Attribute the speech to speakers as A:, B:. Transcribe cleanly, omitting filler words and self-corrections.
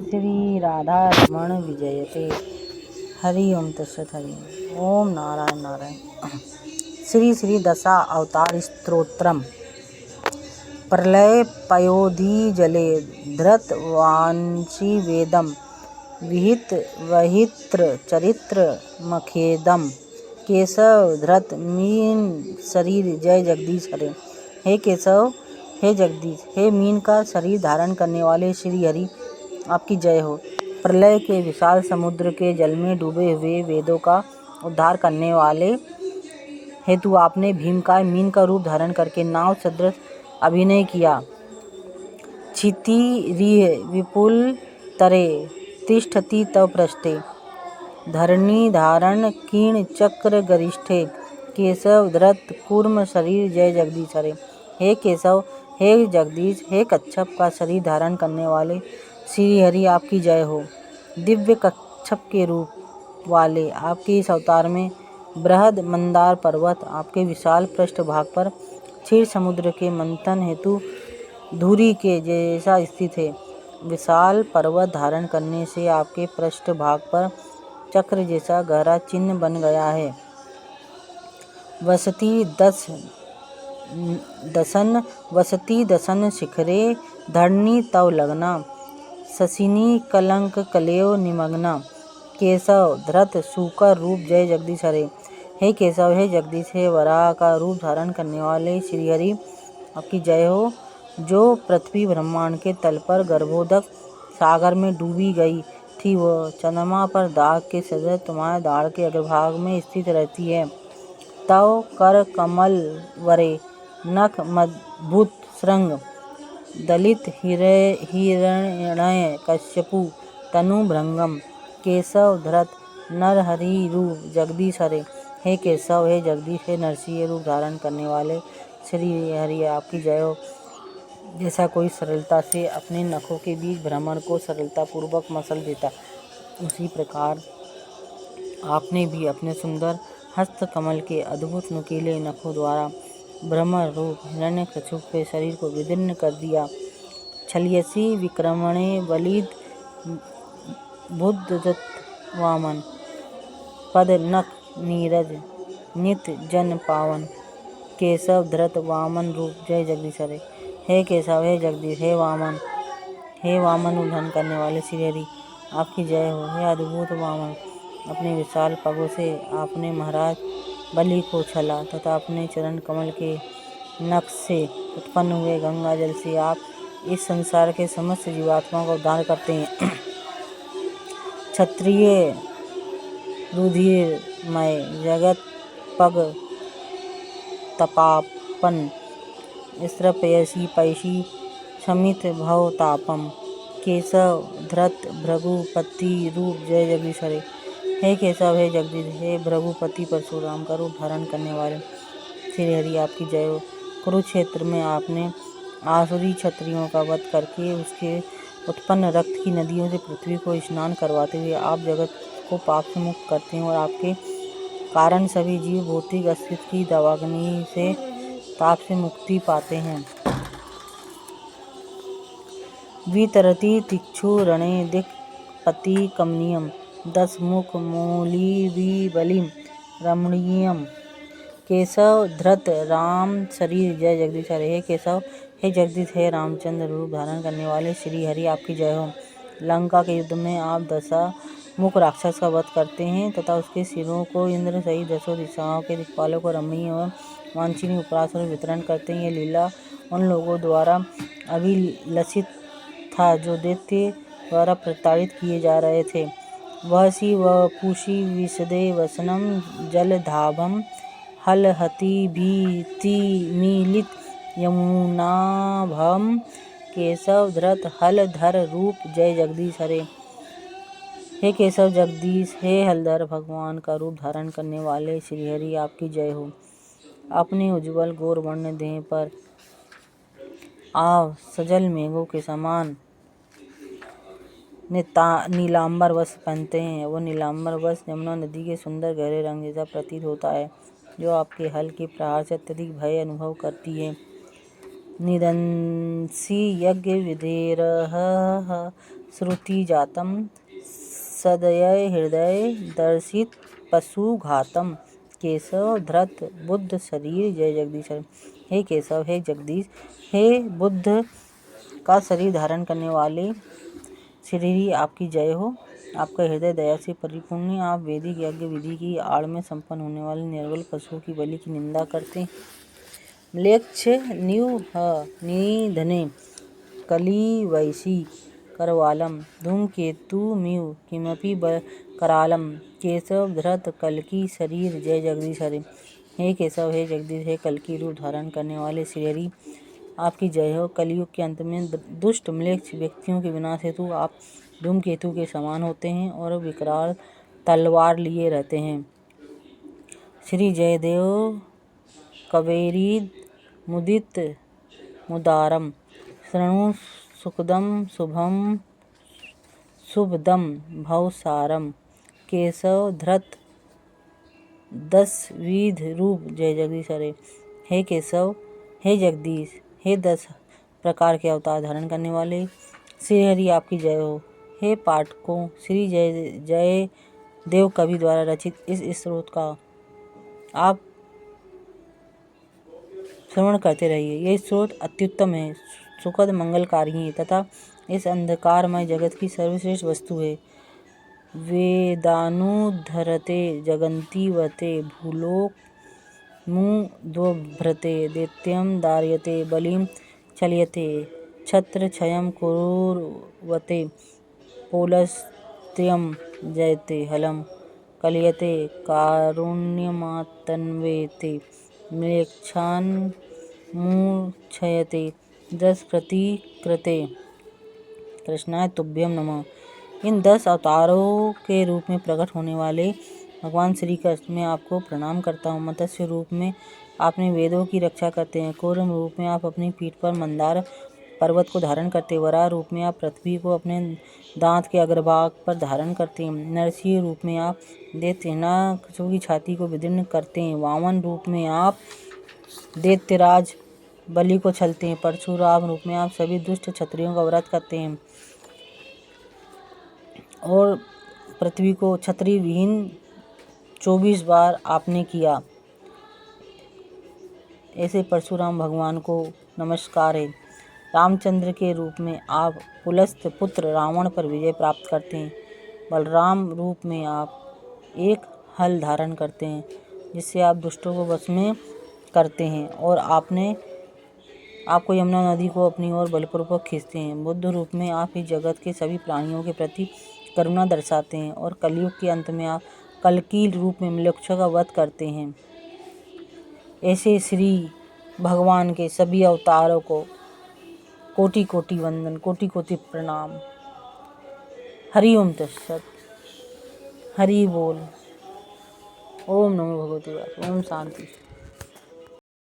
A: श्री राधा रमण विजयते। हरि ओम तत्सत। हरि ओम नारायण नारायण। श्री श्री दशा अवतार स्तोत्रम। प्रलय पयोधि जले धृत वांशी वेदम विहित वहित्र चरित्र मखेदम। केशव धृत मीन शरीर जय जगदीश हरे। हे केशव, हे जगदीश, हे मीन का शरीर धारण करने वाले श्री हरि आपकी जय हो। प्रलय के विशाल समुद्र के जल में डूबे हुए वेदों का उद्धार करने वाले हेतु आपने भीमकाय मीन का रूप धारण करके नाव सदृश अभिनय किया। क्षितिरिह विपुल तरे तिष्ठति तव पृष्ठे। धरणी धारण कीर्ण चक्र गरिष्ठे। केशव धृत कूर्म शरीर जय जगदीश हरे। हे केशव, हे जगदीश, हे कच्छप का शरीर धारण करने वाले श्री हरि आपकी जय हो। दिव्य कच्छप के रूप वाले आपके इस अवतार में बृहद मंदार पर्वत आपके विशाल पृष्ठ भाग पर क्षीर समुद्र के मंथन हेतु धुरी के जैसा स्थित है। विशाल पर्वत धारण करने से आपके पृष्ठ भाग पर चक्र जैसा गहरा चिन्ह बन गया है। वसती दसन शिखरे धरणी तव लगना। शशिनी कलंक कलेव निमग्ना। केशव धृत सूकर रूप जय जगदीश हरे। हे केशव, हे जगदीश, हे वराह का रूप धारण करने वाले श्री हरि आपकी जय हो। जो पृथ्वी ब्रह्मांड के तल पर गर्भोदक सागर में डूबी गई थी, वह चंद्रमा पर दाग के सदृश तुम्हारे दाढ़ के अग्रभाग में स्थित रहती है। तव कर कमल वरे नख मद्भुत श्रृंग। दलित हिरण्य कश्यपु तनु भृंगम। केशव धृत नरहरि रूप जगदीश हरे। हे केशव, हे जगदीश, हे नरसिंह रूप धारण करने वाले श्री हरि आपकी जय हो। जैसा कोई सरलता से अपने नखों के बीच भ्रमण को सरलता पूर्वक मसल देता, उसी प्रकार आपने भी अपने सुंदर हस्त कमल के अद्भुत नुकीले नखों द्वारा भ्रमर रूप हिरण्यकशिपु के शरीर को विदीर्ण कर दिया। छलयसी विक्रमणे बलिद बुद्धदत्त वामन। पद नख नीरज नित जन पावन। केशव धृत वामन रूप जय जगदीश हरे। हे केशव, हे जगदीश, हे वामन रूप धारण करने वाले श्री हरि आपकी जय हो। हे अद्भुत वामन, अपने विशाल पगों से आपने महाराज बलि को छला तथा अपने चरण कमल के नख से उत्पन्न हुए गंगा जल से आप इस संसार के समस्त जीवात्माओं का उद्धार करते हैं। क्षत्रिय रुधिरमय जगत पग तपापन। स्त्रपयसी पैशी शमित भव तापम। केशव धृत भृगुपति रूप जय जगदीश हरे। हे केशव, हे जगदीश, हे भृगुपति परशुराम का रूप धारण करने वाले श्री हरि आपकी जय हो। कुरुक्षेत्र में आपने आसुरी क्षत्रियों का वध करके उसके उत्पन्न रक्त की नदियों से पृथ्वी को स्नान करवाते हुए आप जगत को पाप से मुक्त करते हैं और आपके कारण सभी जीव भौतिक अस्तित्व की दावाग्नि से ताप से मुक्ति पाते हैं। वितरति तिक्षु रणे दिक्पति कमनीयम। 10 मुख मौली बलिम रमणीयम। केशव धृत राम शरीर जय जगदीश हरे। हे केशव, हे जगदीश, हे रामचंद्र रूप धारण करने वाले श्री हरि आपकी जय हो। लंका के युद्ध में आप 10 मुख राक्षस का वध करते हैं तथा उसके सिरों को इंद्र सहित 10 दिशाओं के दिक्पालों को रमणीय एवं वांछनीय उपहार स्वरूप वितरण करते हैं। यह लीला उन लोगों द्वारा अभिलषित था जो दैत्य द्वारा प्रताड़ित किए जा रहे थे। वहसी वपुषि विशदे वसनम जलधाभम। हलहति भीतिमीलित यमुनाभम। केशव धृत हलधर रूप जय जगदीश हरे। हे केशव, जगदीश, हे हलधर भगवान का रूप धारण करने वाले श्री हरि आपकी जय हो। अपने उज्ज्वल गौर वर्ण देह पर आप सजल मेघों के समान नीलांबर वस्त्र पहनते हैं। वो नीलांबर वस्त्र यमुना नदी के सुंदर गहरे रंग जैसा प्रतीत होता है, जो आपके हल के प्रहार से अत्यधिक भय अनुभव करती है। निदंसि यज्ञ विधेरः श्रुति जातम सदय हृदय दर्शित पशुघातम। केशव धृत बुद्ध शरीर जय जगदीश। हे केशव, हे जगदीश, हे बुद्ध का शरीर धारण करने वाले श्री आपकी जय हो। आपका हृदय दया से परिपूर्ण है। आप वैदिक यज्ञ विधि की आड़ में संपन्न होने वाले निर्बल पशुओं की बलि की निंदा करते हैं। म्लेच्छ न्यूह निधने कलिवैसी करवालम धूमकेतुमिव किमपि करालम। केशव धृत कल्कि शरीर जय जगदीश हरे। हे केशव, हे जगदीश, हे कल्कि रूप धारण करने वाले श्री हरि आपकी जय हो। कलयुग के अंत में दुष्ट म्लेच्छ व्यक्तियों के विनाश हेतु आप धूमकेतु के समान होते हैं और विकराल तलवार लिए रहते हैं। श्री जयदेव कवेरीद मुदित मुदारम शृणु सुखदम शुभम शुभदम भवसारम। केशव धृत 10 विध रूप जय जगदीश हरे। हे केशव, हे जगदीश, हे 10 प्रकार के अवतार धारण करने वाले श्री हरि आपकी जय हो। हे पाठकों, श्री जय देव कवि द्वारा रचित इस स्त्रोत का आप श्रवण करते रहिए। यह स्त्रोत अत्युत्तम है, सुखद मंगलकारी है तथा इस अंधकारमय जगत की सर्वश्रेष्ठ वस्तु है। वेदानुधरते जगन्तीवते भूलोक मुद्भ्रते दैत्यं दार्यते बलिं चल्यते छत्रक्षयं कुर्वते पौलस्त्यं जयते हलं कलयते कारुण्यमातन्वेते म्लेच्छान् मूर्छयते 10 प्रतिकृते कृष्णाय तुभ्यं नमः। इन 10 अवतारों के रूप में प्रकट होने वाले भगवान श्री कृष्ण मैं आपको प्रणाम करता हूँ। मत्स्य रूप में आपने वेदों की रक्षा करते हैं। कूर्म रूप में आप अपनी पीठ पर मंदार पर्वत को धारण करते हैं। वराह रूप में आप पृथ्वी को अपने दांत के अग्रभाग पर धारण करते हैं। नरसिंह रूप में आप दैत्यनागों की छाती को विदीर्ण करते हैं। वामन रूप में आप दैत्यराज बलि को छलते हैं। परशुराम रूप में आप सभी दुष्ट क्षत्रियों का वध करते हैं और पृथ्वी को क्षत्रिय विहीन 24 बार आपने किया। ऐसे परशुराम भगवान को नमस्कार है। रामचंद्र के रूप में आप पुलस्त पुत्र रावण पर विजय प्राप्त करते हैं। बलराम रूप में आप एक हल धारण करते हैं जिससे आप दुष्टों को वश में करते हैं और आपको यमुना नदी को अपनी ओर बलपूर्वक खींचते हैं। बुद्ध रूप में आप इस जगत के सभी प्राणियों के प्रति करुणा दर्शाते हैं और कलयुग के अंत में आप कल्कि रूप में म्लेच्छों का वध करते हैं। ऐसे श्री भगवान के सभी अवतारों को कोटि कोटि वंदन, कोटि कोटि प्रणाम। हरि ओम तत्सत। हरि बोल। ओम नमो भगवते वासुदेवाय। ओम शांति।